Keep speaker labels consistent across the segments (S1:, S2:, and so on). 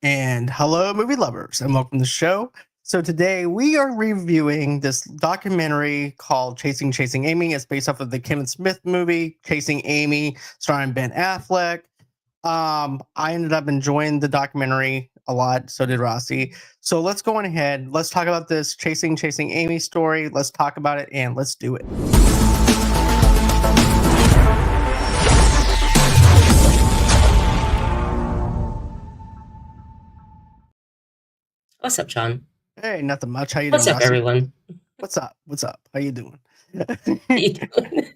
S1: And hello, movie lovers, and welcome to the show. So today we are reviewing this documentary called Chasing Amy. It's based off of the Kevin Smith movie Chasing Amy, starring Ben Affleck. I ended up enjoying the documentary a lot. So did Rossi. So let's go on ahead. Let's talk about this Chasing Amy story. Let's talk about it and let's do it.
S2: What's up, John?
S1: Hey, nothing much. How you
S2: What's
S1: doing,
S2: up,
S1: Rossi?
S2: everyone?
S1: What's up? What's up? How you doing?
S2: How you doing?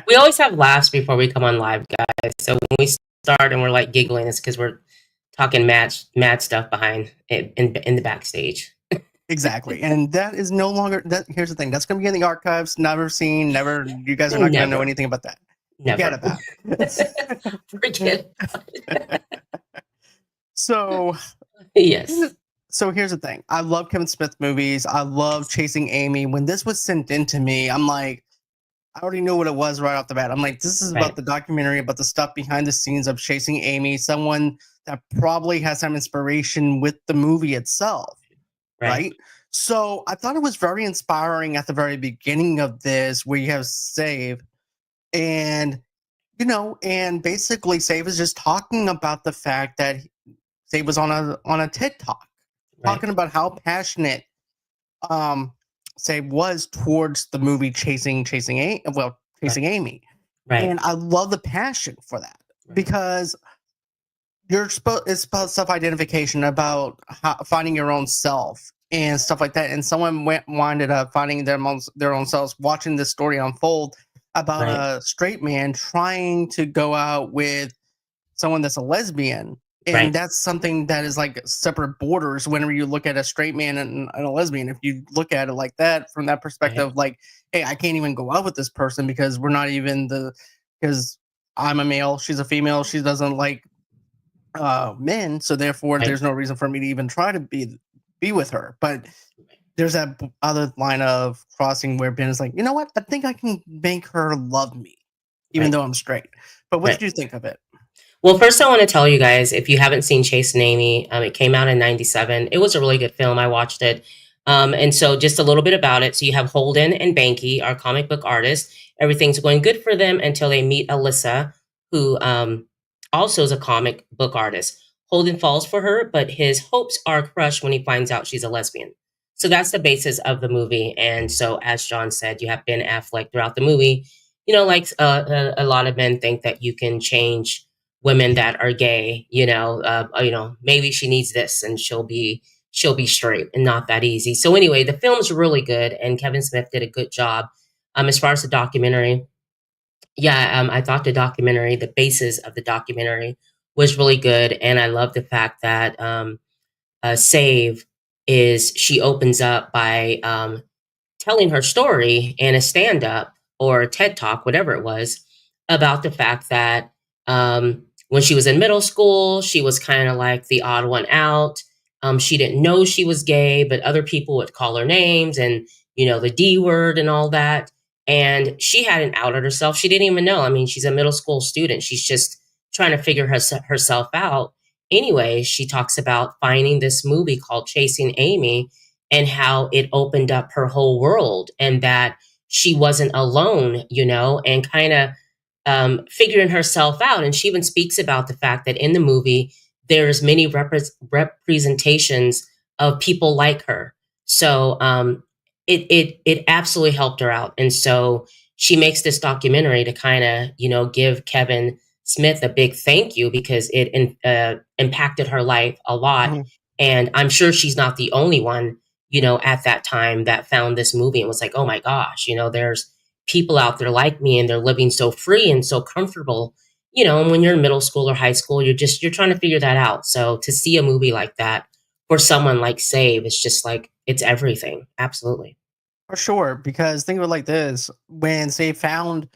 S2: We always have laughs before we come on live, guys. So when we start and we're like giggling, it's because we're talking mad stuff behind in the backstage.
S1: Exactly. And that is no longer that. Here's the thing, that's going to be in the archives. Never seen, never. You guys are not going to know
S2: Never,
S1: anything about that. Forget
S2: never.
S1: about it.
S2: Forget.
S1: so
S2: Yes.
S1: so here's the thing, I love Kevin Smith movies. I love Chasing Amy. When this was sent in to me, I'm like, I already knew what it was right off the bat. I'm like, this is about
S2: Right.
S1: the documentary, about the stuff behind the scenes of Chasing Amy, someone that probably has some inspiration with the movie itself.
S2: Right.
S1: Right? So I thought it was very inspiring at the very beginning of this, where you have Save, and and basically Save is just talking about the fact that Save was on a TED talk,
S2: Right.
S1: talking about how passionate um Save was towards the movie Chasing
S2: Right.
S1: Amy.
S2: Right.
S1: And I love the passion for that
S2: Right.
S1: because it's about self-identification, about finding your own self and stuff like that. And someone winded up finding their own selves watching this story unfold about
S2: Right.
S1: a straight man trying to go out with someone that's a lesbian. And
S2: Right.
S1: that's something that is like separate borders whenever you look at a straight man and a lesbian. If you look at it like that, from that
S2: Right.
S1: perspective, like, hey, I can't even go out with this person because we're not even because I'm a male, she's a female, she doesn't like men, so therefore
S2: Right.
S1: there's no reason for me to even try to be with her. But there's that other line of crossing where Ben is like, you know what, I think I can make her love me even
S2: Right.
S1: though I'm straight. But what
S2: Right.
S1: did you think of it?
S2: Well, first, I want to tell you guys, if you haven't seen Chasing Amy, it came out in '97. It was a really good film. I watched it. And so, just a little bit about it. So, you have Holden and Banky, our comic book artists. Everything's going good for them until they meet Alyssa, who also is a comic book artist. Holden falls for her, but his hopes are crushed when he finds out she's a lesbian. So, that's the basis of the movie. And so, as John said, you have Ben Affleck throughout the movie. Like a lot of men think that you can change women that are gay, maybe she needs this and she'll be straight, and not that easy. So anyway, the film's really good and Kevin Smith did a good job. As far as the documentary, yeah, I thought the basis of the documentary was really good, and I love the fact that Save is she opens up by telling her story in a stand up or a TED talk, whatever it was, about the fact that when she was in middle school, she was kind of like the odd one out. She didn't know she was gay, but other people would call her names and, the D word and all that. And she hadn't outed herself. She didn't even know. I mean, she's a middle school student. She's just trying to figure herself out. Anyway, she talks about finding this movie called Chasing Amy and how it opened up her whole world and that she wasn't alone, and kind of figuring herself out. And she even speaks about the fact that in the movie, there's many representations of people like her. So it absolutely helped her out. And so she makes this documentary to kind of, give Kevin Smith a big thank you because it impacted her life a lot.
S1: Mhm.
S2: And I'm sure she's not the only one, at that time that found this movie and was like, oh my gosh, there's people out there like me and they're living so free and so comfortable. And when you're in middle school or high school, you're trying to figure that out. So to see a movie like that for someone like Save, it's just like, it's everything. Absolutely.
S1: For sure, because think of it like this: when they found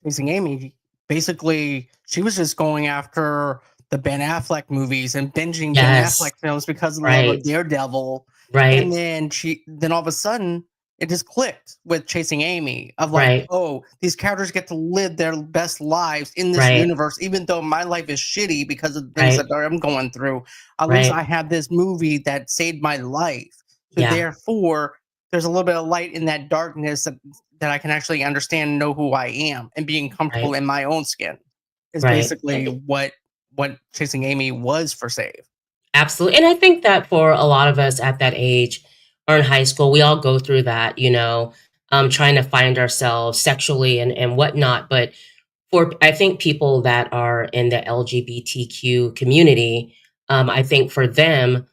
S1: Chasing Amy, basically she was just going after the Ben Affleck movies and binging Ben
S2: Yes.
S1: Affleck films because of the love of
S2: Right.
S1: Daredevil. And
S2: Right.
S1: then all of a sudden it just clicked with Chasing Amy of like,
S2: Right.
S1: oh, these characters get to live their best lives in this
S2: Right.
S1: universe, even though my life is shitty because of the things
S2: Right.
S1: that I'm going through. At least I
S2: Right.
S1: have this movie that saved my life. So
S2: Yeah.
S1: therefore, there's a little bit of light in that darkness that I can actually understand and know who I am and being comfortable
S2: Right.
S1: in my own skin is
S2: Right.
S1: basically what Chasing Amy was for Save.
S2: Absolutely. And I think that for a lot of us at that age or in high school, we all go through that, trying to find ourselves sexually and whatnot. But for, I think, people that are in the LGBTQ community, I think for them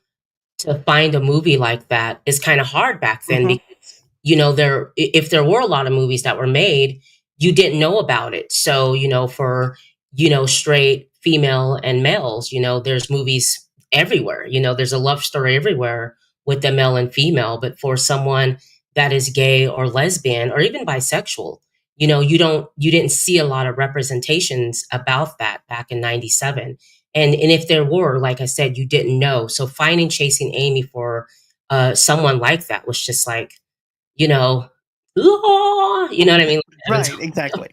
S2: to find a movie like that is kind of hard back then
S1: Mhm.
S2: because, if there were a lot of movies that were made, you didn't know about it. So, for, straight female and males, there's movies everywhere. There's a love story everywhere with the male and female. But for someone that is gay or lesbian or even bisexual, you didn't see a lot of representations about that back in 97. And if there were, like I said, you didn't know. So finding Chasing Amy for someone like that was just like, you know, you know what I mean? Having to
S1: Right, exactly.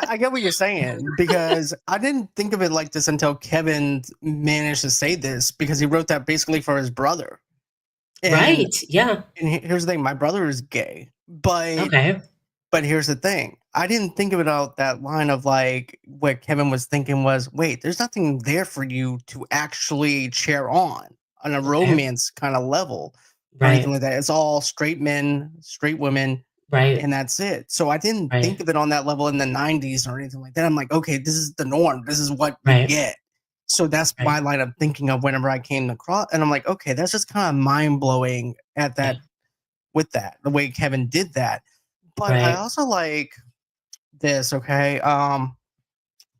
S1: I get what you're saying because I didn't think of it like this until Kevin managed to say this because he wrote that basically for his brother. And
S2: Right. Yeah.
S1: here's the thing, my brother is gay,
S2: Okay.
S1: but here's the thing. I didn't think of it out that line of like what Kevin was thinking was, wait, there's nothing there for you to actually cheer on a
S2: Okay.
S1: romance kind of level or anything
S2: Right.
S1: like that. It's all straight men, straight women,
S2: Right.
S1: and that's it. So I didn't think
S2: Right.
S1: of it on that level in the 90s or anything like that. I'm like, okay, this is the norm. This is what you
S2: Right.
S1: get. So that's my
S2: Right.
S1: line of thinking of whenever I came across, and I'm like, okay, that's just kind of mind blowing at
S2: Yeah.
S1: that with that the way Kevin did that. But I
S2: Right.
S1: also like this. Okay, I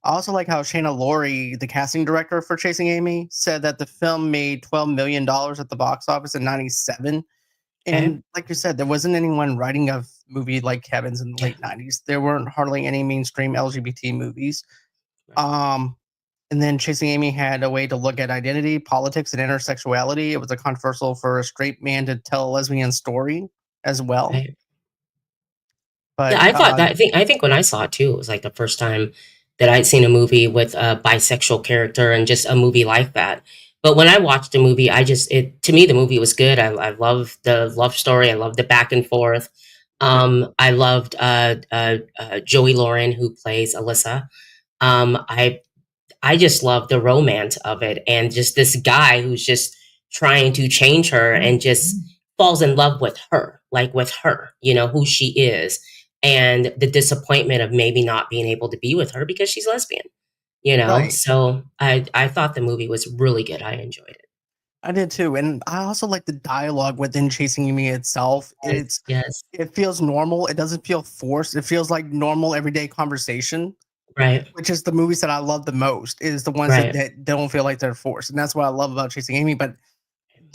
S1: also like how Shayna Laurie, the casting director for Chasing Amy, said that the film made $12 million at the box office in '97.
S2: Okay.
S1: And like you said, there wasn't anyone writing a movie like Kevin's in the
S2: Yeah.
S1: late '90s. There weren't hardly any mainstream LGBT movies.
S2: Right.
S1: Um, and then Chasing Amy had a way to look at identity, politics, and intersexuality. It was a controversial for a straight man to tell a lesbian story as well.
S2: Right. Yeah,
S1: But
S2: I thought that I think when I saw it too, it was like the first time that I'd seen a movie with a bisexual character and just a movie like that. But when I watched the movie, I just it to me the movie was good. I loved the love story. I loved the back and forth.
S1: yeah,
S2: I loved Joey Lauren who plays Alyssa. I just love the romance of it and just this guy who's just trying to change her and just falls in love with her, like with her, who she is, and the disappointment of maybe not being able to be with her because she's lesbian,
S1: right.
S2: So I thought the movie was really good. I enjoyed it.
S1: I did too, and I also like the dialogue within Chasing Me itself.
S2: Yes, yes,
S1: It feels normal. It doesn't feel forced. It feels like normal everyday conversation,
S2: right,
S1: which is the movies that I love the most. Is the ones
S2: right,
S1: that don't feel like they're forced, and that's what I love about Chasing Amy. But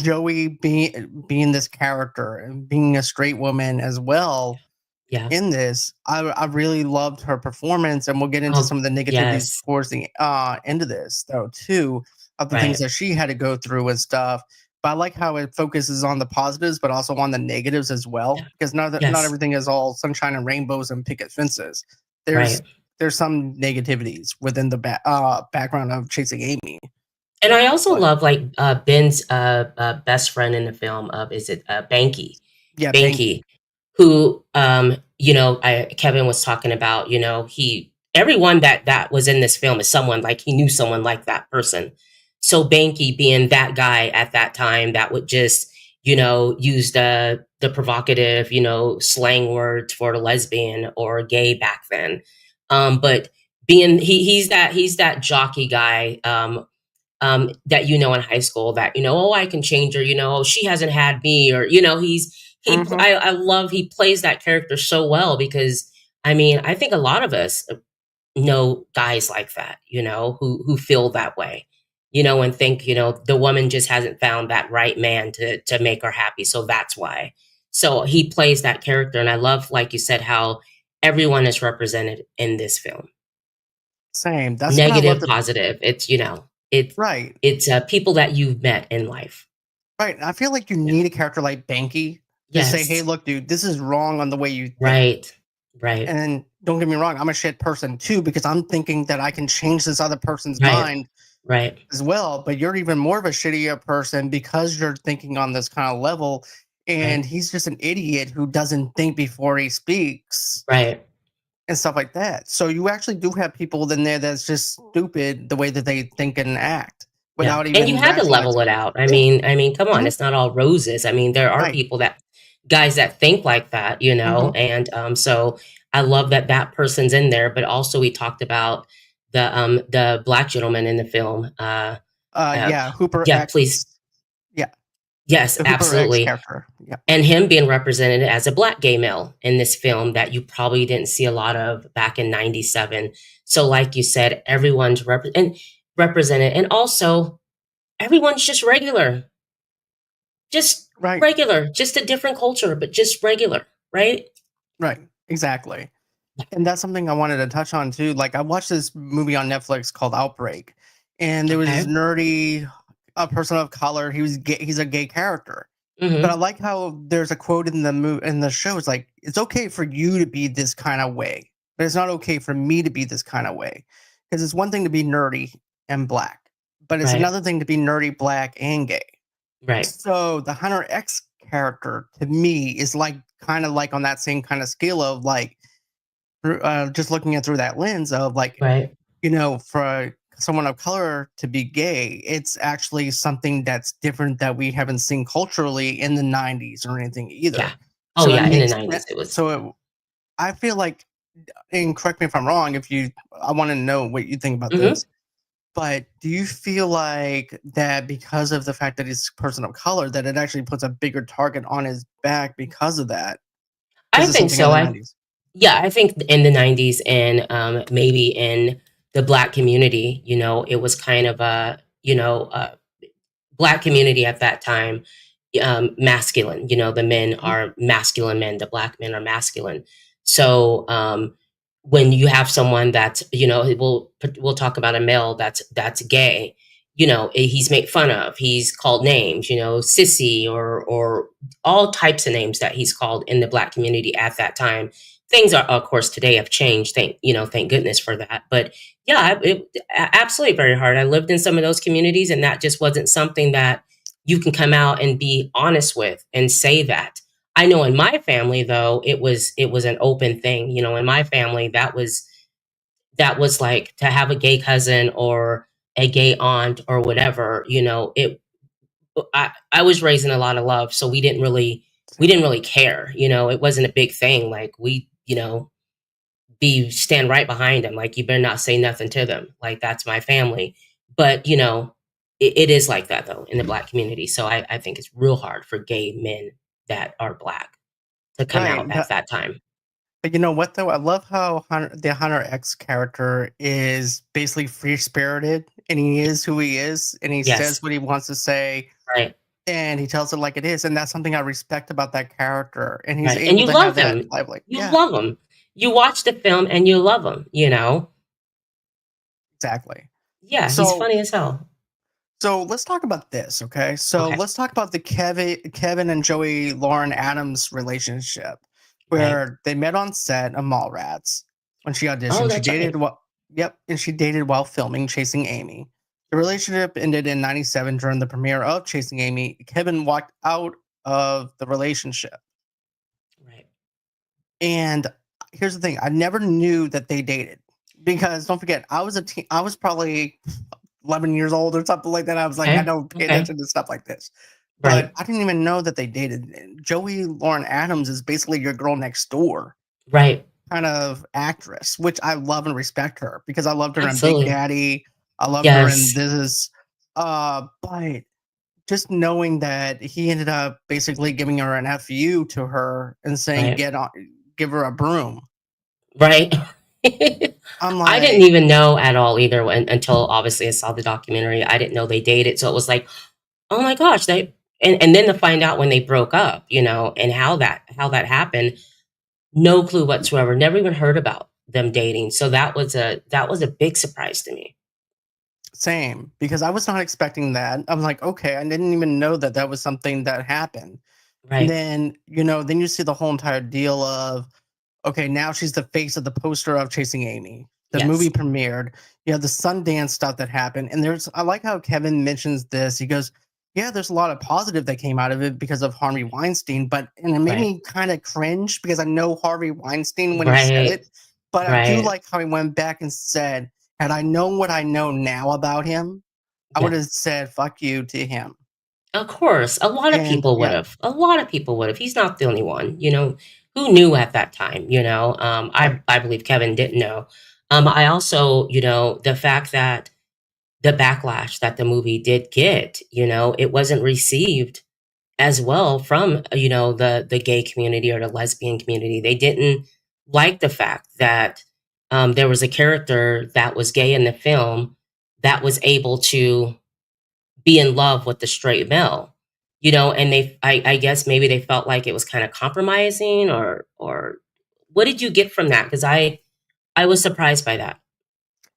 S1: Joey being this character and being a straight woman as well
S2: yeah.
S1: in this, I really loved her performance, and we'll get into
S2: Oh,
S1: some of the negativities
S2: yes,
S1: towards the end of this though too, of the things
S2: right,
S1: that she had to go through and stuff. But I like how it focuses on the positives, but also on the negatives as
S2: yeah,
S1: well, because not
S2: yes,
S1: everything is all sunshine and rainbows and picket fences. There's
S2: right.
S1: there's some negativities within the background of Chasing Amy.
S2: And I also
S1: But
S2: love like Ben's best friend in the film of is it Banky,
S1: yeah,
S2: Banky,
S1: Banky.
S2: who Kevin was talking about. He everyone that was in this film is someone like he knew someone like that person. So Banky being that guy at that time that would just use the provocative slang words for lesbian or gay back then, but being he's that jockey guy. That in high school that oh I can change her oh she hasn't had me or
S1: Hmm.
S2: I love he plays that character so well because I mean I think a lot of us know guys like that who feel that way and think the woman just hasn't found that right man to make her happy so that's why so he plays that character and I love like you said how everyone is represented in this film.
S1: Same. That's what I
S2: Negative,
S1: loved.
S2: positive. It's, it's
S1: Right.
S2: it's people that you've met in life.
S1: Right. I feel like you
S2: Yeah.
S1: need a character like Banky to say, hey,
S2: Yes.
S1: look, dude, this is wrong on the way you think.
S2: Right. Right.
S1: And don't get me wrong, I'm a shit person too, because I'm thinking that I can change this other person's
S2: Right.
S1: mind
S2: Right.
S1: as well. But you're even more of a shittier person because you're thinking on this kind of level. And
S2: Right.
S1: he's just an idiot who doesn't think before he speaks
S2: Right.
S1: and stuff like that. So you actually do have people in there that's just stupid the way that they think and act
S2: Yeah.
S1: without
S2: And you
S1: even
S2: had to level it
S1: rationalizing.
S2: out.
S1: Yeah.
S2: I mean, come on,
S1: Mhm.
S2: it's not all roses. I mean, there are
S1: Right.
S2: people that guys that think like that, you know,
S1: Hmm.
S2: and so I love that that person's in there, but also we talked about the black gentleman in the film. Uh
S1: Yeah. Hooper
S2: yeah, please.
S1: X. Yeah.
S2: Yes,
S1: The Hooper X
S2: absolutely.
S1: character. Yeah.
S2: And him being represented as a black gay male in this film that you probably didn't see a lot of back in 97. So like you said, everyone's represented, and also everyone's just regular. Just
S1: Right.
S2: regular, just a different culture, but just regular, right?
S1: Right. Exactly. And that's something I wanted to touch on too. Like I watched this movie on Netflix called Outbreak, and there was this
S2: Okay.
S1: nerdy a person of color. He was gay, he's a gay character. But I
S2: Mhm.
S1: like how there's a quote in in the show. It's like it's okay for you to be this kind of way, but it's not okay for me to be this kind of way. Because it's one thing to be nerdy and black, but it's
S2: Right.
S1: another thing to be nerdy, black, and gay.
S2: Right.
S1: So the Hunter X character to me is like kind of like on that same kind of scale of like just looking at through that lens of like,
S2: Right.
S1: for someone of color to be gay, it's actually something that's different that we haven't seen culturally in the 90s or anything
S2: Yeah.
S1: either.
S2: Oh,
S1: So it
S2: yeah, in the
S1: makes
S2: 90s,
S1: sense.
S2: it was.
S1: So I feel like, and correct me if I'm wrong, if you, I want to know what you think about
S2: Mhm.
S1: this. But do you feel like that because of the fact that he's a person of color, that it actually puts a bigger target on his back because of that?
S2: I
S1: Because it's
S2: think
S1: something in
S2: so,
S1: the 90s.
S2: yeah, I think in the 90s and, maybe in the Black community, you know, it was kind of a, Black community at that time, masculine. You know, the men
S1: Mhm.
S2: are masculine men, the Black men are masculine. So when you have someone that's, we'll talk about a male that's gay, he's made fun of, he's called names, sissy or all types of names that he's called in the Black community at that time. Things are, of course, today have changed. Thank goodness for that. But yeah, absolutely very hard. I lived in some of those communities, and that just wasn't something that you can come out and be honest with and say that. I know in my family though, it was an open thing. In my family, that was like to have a gay cousin or a gay aunt or whatever. I was raised in a lot of love, so we didn't really care. It wasn't a big thing. Like be stand right behind them. Like you better not say nothing to them. Like that's my family. But it is like that though in the Black community. So I think it's real hard for gay men that are Black to come
S1: Right.
S2: out at that time.
S1: But you know what though? I love how the Hunter X character is basically free spirited, and he is who he is, and he says
S2: Yes.
S1: what he wants to say,
S2: Right.
S1: and he tells it like it is, and that's something I respect about that character. And he's
S2: Right. And
S1: able
S2: you
S1: to have
S2: love
S1: that
S2: him.
S1: type, like,
S2: You
S1: yeah,
S2: love him. You watch the film and you love him.
S1: exactly.
S2: Yeah, he's
S1: So,
S2: funny as hell.
S1: let's talk about this, okay? So
S2: Okay.
S1: let's talk about the Kevin and Joey Lauren Adams relationship,
S2: Right.
S1: where they met on set of Mallrats when she
S2: Oh,
S1: auditioned. She
S2: that's
S1: dated
S2: right.
S1: what? Yep, and she dated while filming Chasing Amy. The relationship ended in '97 during the premiere of Chasing Amy. Kevin walked out of the relationship,
S2: Right.
S1: and here's the thing: I never knew that they dated because don't forget, I was probably 11 years old or something like that. I was like, I
S2: Okay.
S1: don't pay
S2: Okay.
S1: attention to stuff like this. But
S2: Right.
S1: I didn't even know that they dated. Joey Lauren Adams is basically your girl next door
S2: Right.
S1: kind of actress, which I love and respect her because I loved her in Big
S2: Absolutely.
S1: Daddy. I loved her in
S2: Yes.
S1: This Is but just knowing that he ended up basically giving her an FU to her and saying,
S2: Right.
S1: get on, give her a broom.
S2: Right.
S1: I'm
S2: I didn't
S1: like,
S2: even know at all either until obviously I saw the documentary. I didn't know they dated. So it was like, oh my gosh, and then to find out when they broke up, and how that happened, no clue whatsoever. Never even heard about them dating. So that was a big surprise to me.
S1: same, because I was not expecting that. I'm like, okay, I didn't even know that that was something that happened. And
S2: Right.
S1: then, then you see the whole entire deal of, okay, now she's the face of the poster of Chasing Amy. The movie
S2: Yes.
S1: premiered. You have the Sundance stuff that happened. And I like how Kevin mentions this. He goes, yeah, there's a lot of positive that came out of it because of Harvey Weinstein, and it made
S2: Right.
S1: me kind of cringe because I know Harvey Weinstein when he said
S2: Right.
S1: it, but I do
S2: Right.
S1: like how he went back and said, had I known what I know now about him, I would
S2: Yeah.
S1: have said fuck you to him.
S2: Of course, a lot of
S1: And
S2: people would
S1: yeah,
S2: have. A lot of people would have. He's not the only one, who knew at that time,
S1: right.
S2: I believe Kevin didn't know. I also, the fact that the backlash that the movie did get, it wasn't received as well from, the gay community or the lesbian community. They didn't like the fact that there was a character that was gay in the film that was able to be in love with the straight male, and I guess maybe they felt like it was kind of compromising, or what did you get from that? Because I was surprised by that.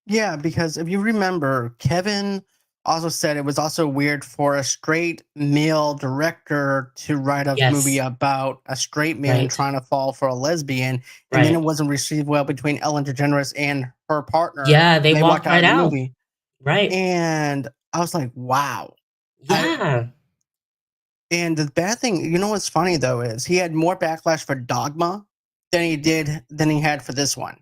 S1: Yeah, because if you remember, Kevin also said it was also weird for a straight male director to write a movie
S2: Yes.
S1: about a straight man
S2: Right.
S1: trying to fall for a lesbian, and then it
S2: Right.
S1: wasn't received well between Ellen DeGeneres and her partner.
S2: Yeah, they
S1: They walked
S2: walked
S1: out
S2: right
S1: of the
S2: out.
S1: movie,
S2: Right.
S1: and I was like, "Wow." I
S2: Yeah.
S1: and the bad thing, what's funny though is he had more backlash for Dogma than he had for this one.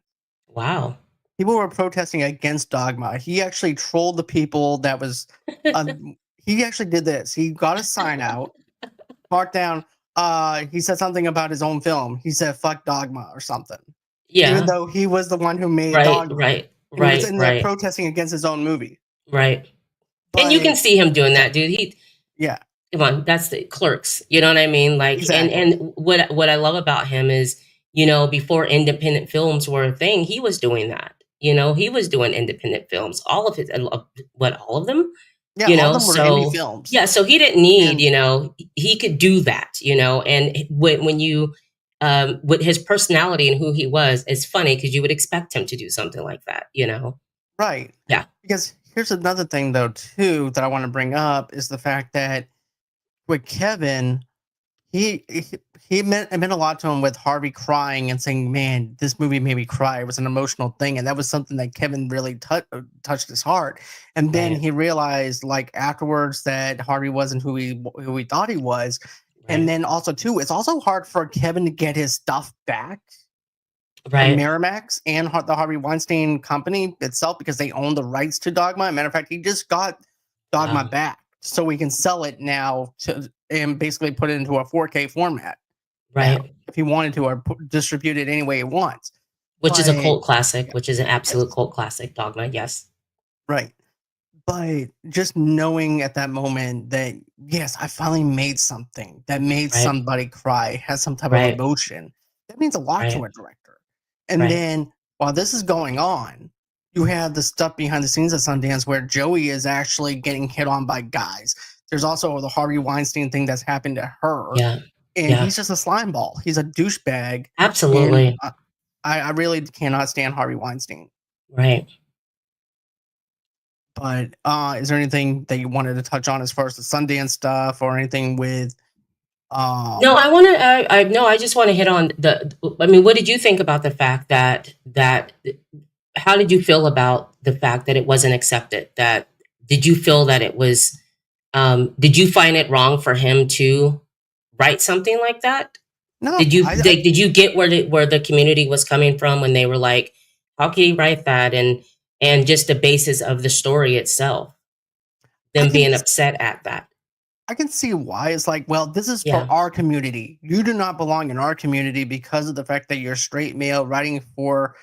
S2: Wow.
S1: People were protesting against Dogma. He actually trolled the people that was he actually did this. He got a sign out, marked down, he said something about his own film. He said fuck Dogma or something. Even
S2: Yeah.
S1: though he was the one who made
S2: Right,
S1: Dogma.
S2: right,
S1: And he was
S2: right,
S1: in there
S2: right,
S1: protesting against his own movie.
S2: right. And you can
S1: But
S2: see him doing
S1: yeah,
S2: that, dude.
S1: yeah,
S2: Come on, that's the Clerks. You know what I mean? Like, and
S1: exactly.
S2: what I love about him is, before independent films were a thing, he was doing that. He was doing independent films, all of his, what, all of them.
S1: Yeah, all of them were indie
S2: So
S1: films.
S2: yeah, so he didn't need,
S1: And
S2: he could do that, and when you, with his personality and who he was, it's funny because you would expect him to do something like that.
S1: right.
S2: Yeah.
S1: Because here's another thing though too that I want to bring up is the fact that with Kevin, he it meant a lot to him with Harvey crying and saying, "Man, this movie made me cry." It was an emotional thing, and that was something that Kevin really touched his heart. And then
S2: Right.
S1: he realized, like afterwards, that Harvey wasn't who he thought he was. And
S2: Right.
S1: then also too, it's also hard for Kevin to get his stuff back from
S2: Right.
S1: Miramax and the Harvey Weinstein company itself because they own the rights to Dogma. Matter of fact, he just got Dogma
S2: Wow.
S1: back so we can sell it now and basically put it into a 4K format now
S2: Right.
S1: if he wanted to or distribute it any way he wants.
S2: Which is a
S1: But
S2: cult classic,
S1: yeah,
S2: which is an absolute
S1: yes,
S2: cult classic, Dogma. Yes.
S1: right. But just knowing at that moment that yes, I finally made something that made
S2: Right.
S1: somebody cry, has some type of
S2: Right.
S1: emotion, that means a lot to
S2: Right.
S1: a director. And
S2: Right.
S1: then while this is going on, you have the stuff behind the scenes at Sundance where Joey is actually getting hit on by guys. There's also the Harvey Weinstein thing that's happened to her,
S2: Yeah.
S1: and
S2: Yeah.
S1: he's just a slime ball. He's a douchebag, and
S2: Absolutely.
S1: I really cannot stand Harvey Weinstein.
S2: Right.
S1: But is there anything that you wanted to touch on as far as the Sundance stuff or anything with
S2: No,
S1: um
S2: I want to. I no. I just want to hit on the. I mean, what did you think about the fact that? How did you feel about the fact that it wasn't accepted? That did you feel that it was? Did you find it wrong for him to write something like that?
S1: no,
S2: Did you get where the community was coming from when they were like, how can he write that, and just the basis of the story itself,
S1: I
S2: them
S1: can
S2: being upset at that?
S1: I can see why. It's like, well, this is for
S2: Yeah.
S1: our community. You do not belong in our community because of the fact that you're straight male writing for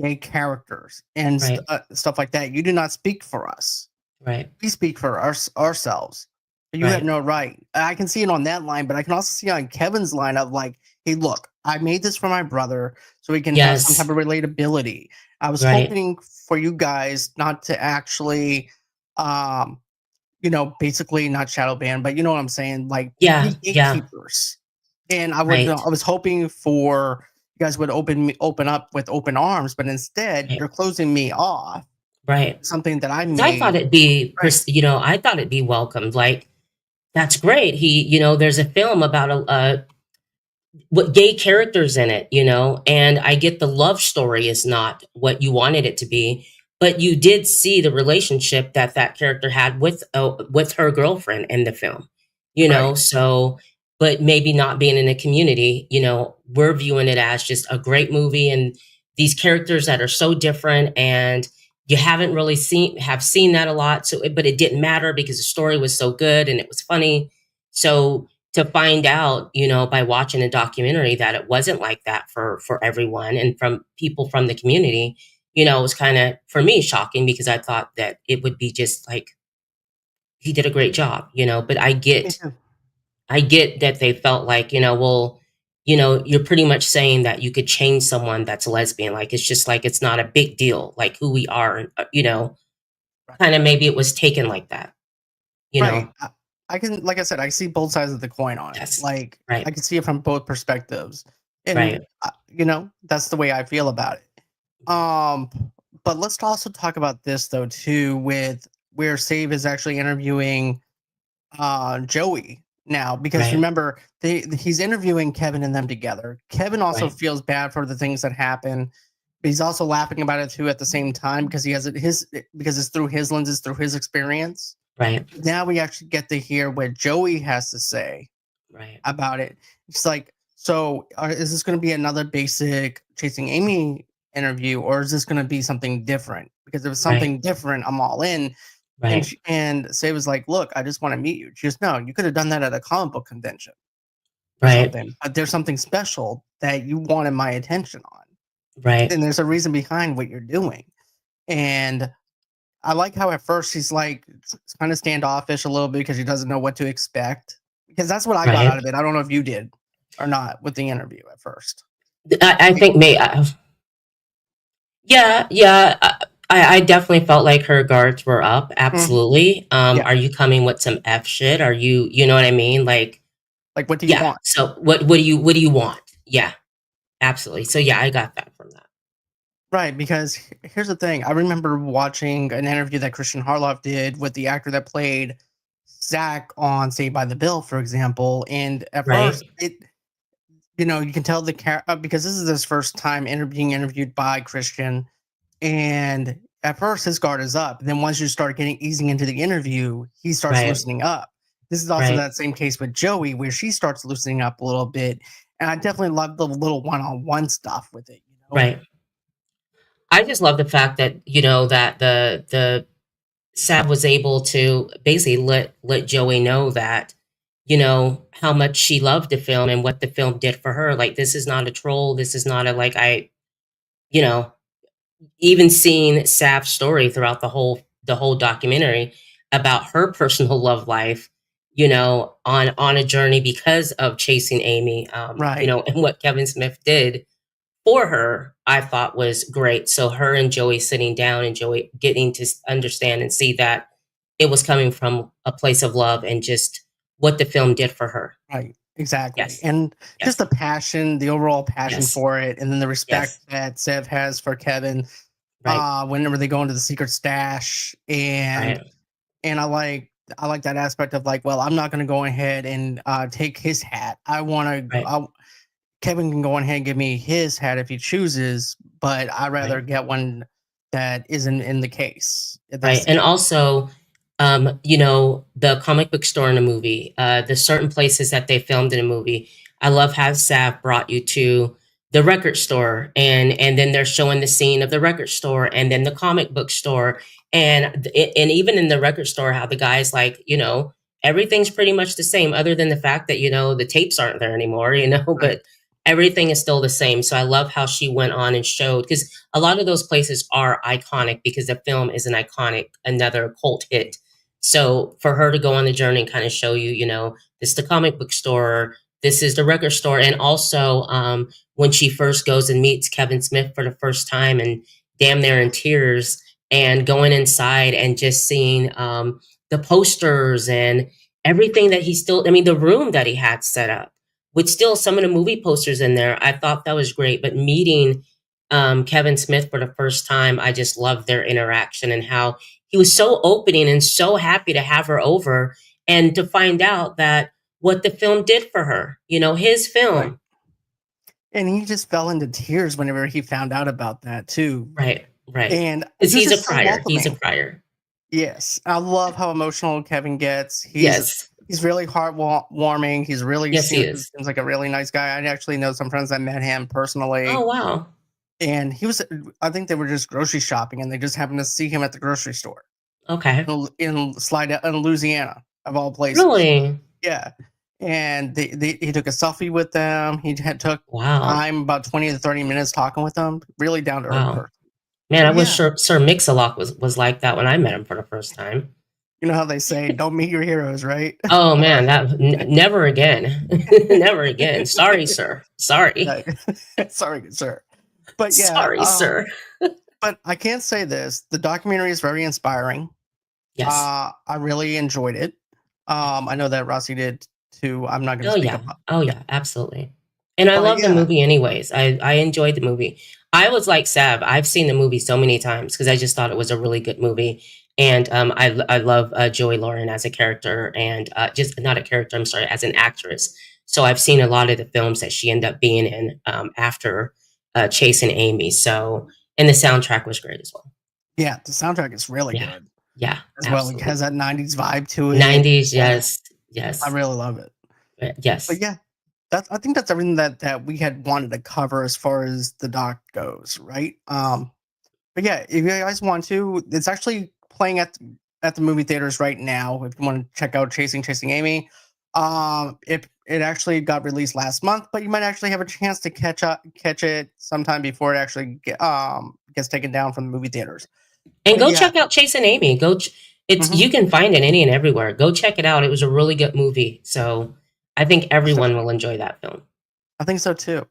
S1: gay characters and
S2: Right.
S1: stuff like that. You do not speak for us.
S2: Right.
S1: We speak for ourselves. You have
S2: Right.
S1: no right. I can see it on that line, but I can also see on Kevin's line of like, hey, look, I made this for my brother so he can have some type
S2: Yes.
S1: of relatability. I was
S2: Right.
S1: hoping for you guys not to actually um basically not shadow ban, but you know what I'm saying, like
S2: Yeah.
S1: be
S2: Yeah.
S1: gatekeepers. And
S2: Right.
S1: I was hoping for you guys would open up with open arms, but instead
S2: Right.
S1: you're closing me off
S2: Right.
S1: something that I
S2: 'Cause I thought
S1: made.
S2: it'd be,
S1: Right.
S2: I thought it'd be welcomed. Like, that's great. There's a film about a what gay characters in it, and I get the love story is not what you wanted it to be, but you did see the relationship that that character had with her girlfriend in the film,
S1: Right.
S2: so but maybe not being in a community, we're viewing it as just a great movie and these characters that are so different, and you haven't really seen that a lot, but it didn't matter because the story was so good and it was funny. So to find out, by watching a documentary that it wasn't like that for everyone and from people from the community, it was kind of for me shocking because I thought that it would be just like he did a great job, but
S1: Me too.
S2: I get that they felt like, well, you're pretty much saying that you could change someone that's lesbian. Like it's just like it's not a big deal, like who we are,
S1: Right.
S2: kind of maybe it was taken like that, you
S1: Right.
S2: know.
S1: I can, like I said, I see both sides of the coin on it.
S2: Yes.
S1: Like I
S2: Right.
S1: can see it from both perspectives, and
S2: Right.
S1: that's the way I feel about it. Um, but let's also talk about this though too, with where Save is actually interviewing Joey now, because
S2: Right.
S1: remember he's interviewing Kevin and them together. Kevin also
S2: Right.
S1: feels bad for the things that happen, but he's also laughing about it too at the same time because he has because it's through his lenses, through his experience.
S2: Right.
S1: Now we actually get to hear what Joey has to say
S2: Right.
S1: about it. It's like, so is this going to be another basic Chasing Amy interview, or is this going to be something different? Because if it's
S2: Right.
S1: something different, I'm all in. And
S2: Right.
S1: Say was like, look, I just want to meet you. She goes, no, you could have done that at a comic book convention or
S2: Right.
S1: something. But there's something special that you wanted my attention on,
S2: Right.
S1: and there's a reason behind what you're doing. And I like how at first he's like kind of standoffish a little bit because he doesn't know what to expect. Because that's what I got out
S2: Right.
S1: of it. I don't know if you did or not with the interview at first.
S2: I
S1: Like,
S2: think yeah, yeah. I definitely felt like her guards were up.
S1: mhm,
S2: Absolutely.
S1: yeah,
S2: Are you coming with some F shit? Are you know what I mean? Like,
S1: like what do you
S2: yeah.
S1: want?
S2: So what do you want? Yeah, absolutely. So yeah, I got that from that.
S1: Right, because here's the thing. I remember watching an interview that Christian Harloff did with the actor that played Zach on Saved by the Bell, for example. And at
S2: Right.
S1: first, you can tell because this is his first time being interviewed by Christian. And at first, his guard is up. Then once you start getting easing into the interview, he starts
S2: Right.
S1: loosening up. This is also
S2: Right.
S1: that same case with Joey, where she starts loosening up a little bit. And I definitely love the little one-on-one stuff with it.
S2: Right. I just love the fact that that the Sav was able to basically let Joey know that how much she loved the film and what the film did for her. Like this is not a troll. This is not a like you know even seeing Sav's story throughout the whole documentary about her personal love life, on a journey because of chasing Amy,
S1: Right.
S2: and what Kevin Smith did for her, I thought was great. So her and Joey sitting down and Joey getting to understand and see that it was coming from a place of love and just what the film did for her.
S1: Right. Exactly.
S2: Yes.
S1: And just
S2: Yes.
S1: the passion, the overall passion
S2: Yes.
S1: for it, and then the respect
S2: Yes.
S1: that Sev has for Kevin
S2: Right.
S1: whenever they go into the secret stash. And
S2: Right.
S1: I like that aspect of like, well, I'm not gonna go ahead and take his hat.
S2: Right.
S1: Kevin can go ahead and give me his hat if he chooses, but I'd rather
S2: Right.
S1: get one that isn't in the case. If that's
S2: Right.
S1: the
S2: And
S1: case.
S2: also, the comic book store in the movie, the certain places that they filmed in a movie. I love how Sav brought you to the record store and then they're showing the scene of the record store and then the comic book store. And even in the record store, how the guy's like, everything's pretty much the same, other than the fact that, the tapes aren't there anymore,
S1: Right.
S2: but everything is still the same. So I love how she went on and showed because a lot of those places are iconic because the film is an iconic, another cult hit. So for her to go on the journey and kind of show you, this is the comic book store, this is the record store, and also when she first goes and meets Kevin Smith for the first time and damn near in tears and going inside and just seeing the posters and everything that he still, I mean, the room that he had set up with still some of the movie posters in there. I thought that was great. But meeting Kevin Smith for the first time, I just loved their interaction and how he was so opening and so happy to have her over. and to find out that what the film did for her, his
S1: Right.
S2: film.
S1: And he just fell into tears whenever he found out about that too.
S2: Right.
S1: And
S2: Because
S1: he was
S2: he's a
S1: just so
S2: crier. He's a
S1: welcoming.
S2: crier.
S1: Yes, I love how emotional Kevin gets.
S2: Yes.
S1: He's really heartwarming. He's really
S2: Yes, he is.
S1: seems like a really nice guy. I actually know some friends that met him
S2: Oh,
S1: personally,
S2: wow.
S1: and he was. I think they were just grocery shopping, and they just happened to see him at the grocery store
S2: Okay.
S1: in Slidell, in Louisiana, of all places.
S2: Really?
S1: Yeah, and he took a selfie with them. He had took
S2: Wow.
S1: time, about 20 to 30 minutes, talking with them. Really down to earth
S2: Wow.
S1: person.
S2: Man, I
S1: So
S2: wish
S1: yeah,
S2: Sir Mix-a-Lot was like that when I met him for the first time.
S1: you know how they say, "Don't meet your heroes," right?
S2: Oh man, that never again. Never again. Sorry, sir. Sorry.
S1: Right. Sorry, sir. But yeah,
S2: Sorry, sir.
S1: but I can't say this. The documentary is very inspiring.
S2: Yes.
S1: I really enjoyed it. I know that Rossi did too. I'm not going to
S2: Oh
S1: speak
S2: yeah.
S1: about.
S2: Oh
S1: Yeah,
S2: yeah, absolutely. And I
S1: but
S2: love the
S1: yeah,
S2: movie anyways. I enjoyed the movie. I was like Sav. I've seen the movie so many times because I just thought it was a really good movie. And I love Joey Lauren as a character and just not a character, I'm sorry, as an actress. So I've seen a lot of the films that she ended up being in after Chasing Amy. So, and the soundtrack was great as well.
S1: yeah. The soundtrack is really
S2: Yeah.
S1: good
S2: Yeah,
S1: as well. It has
S2: absolutely.
S1: that '90s vibe to it,
S2: 90s,
S1: and
S2: yes.
S1: I
S2: Yes.
S1: really love it. But
S2: Yes.
S1: yeah, I think that's everything that we had wanted to cover as far as the doc goes, right? But yeah, if you guys want to, it's actually playing at the movie theaters right now. If you want to check out Chasing Amy, it actually got released last month, but you might actually have a chance to catch it sometime before it actually gets taken down from the movie theaters.
S2: And
S1: But
S2: go
S1: yeah,
S2: check out Chasing Amy. It's
S1: mhm,
S2: you can find it any and everywhere. Go check it out. It was a really good movie. So I think everyone
S1: definitely.
S2: will enjoy that film.
S1: I think so too.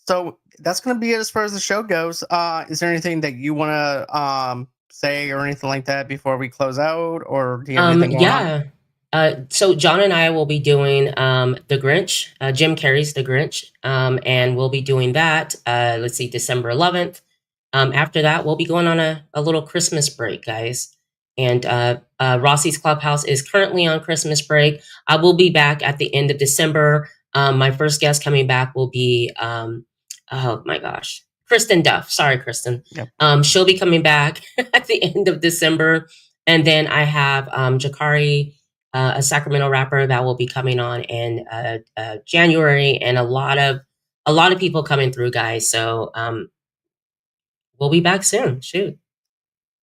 S1: So that's gonna be it as far as the show goes. Is there anything that you want to say or anything like that before we close out, or do you have anything going on?
S2: Yeah. So John and I will be doing The Grinch, Jim Carrey's The Grinch, and we'll be doing that. Let's see, December 11th. After that, we'll be going on a little Christmas break, guys. And Rossi's Clubhouse is currently on Christmas break. I will be back at the end of December. My first guest coming back will be, oh my gosh, Kristen Duff. Sorry, Kristen.
S1: Yep.
S2: She'll be coming back at the end of December. And then I have Jakari, a Sacramento rapper that will be coming on in January, and a lot of people coming through, guys. So we'll be back soon. Shoot.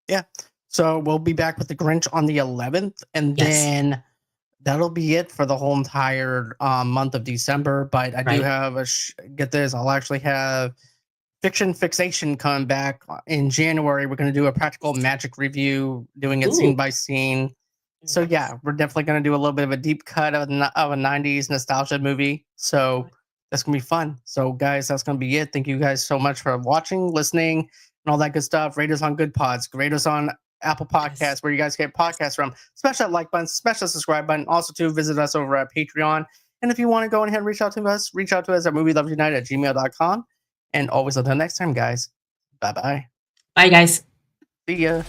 S1: Yeah. So we'll be back with the Grinch on the 11th, and
S2: Yes.
S1: then that'll be it for the whole entire month of December. But I do
S2: Right.
S1: have get this. I'll actually have Fiction Fixation come back in January. We're going to do a practical magic review, doing it scene
S2: Ooh.
S1: by scene. So
S2: Nice.
S1: yeah, we're definitely going to do a little bit of a deep cut of a '90s nostalgia movie. So that's gonna be fun. So guys, that's gonna be it. Thank you guys so much for watching, listening, and all that good stuff. Rate us on Good Pods, rate us on Apple
S2: Yes.
S1: Podcasts, where you guys get podcasts from. Smash that like button, smash that subscribe button. Also, to visit us over at Patreon. And if you want to go ahead and reach out to us at movieloversunited@gmail.com. And always until next time, guys. Bye bye.
S2: Bye, guys.
S1: See ya.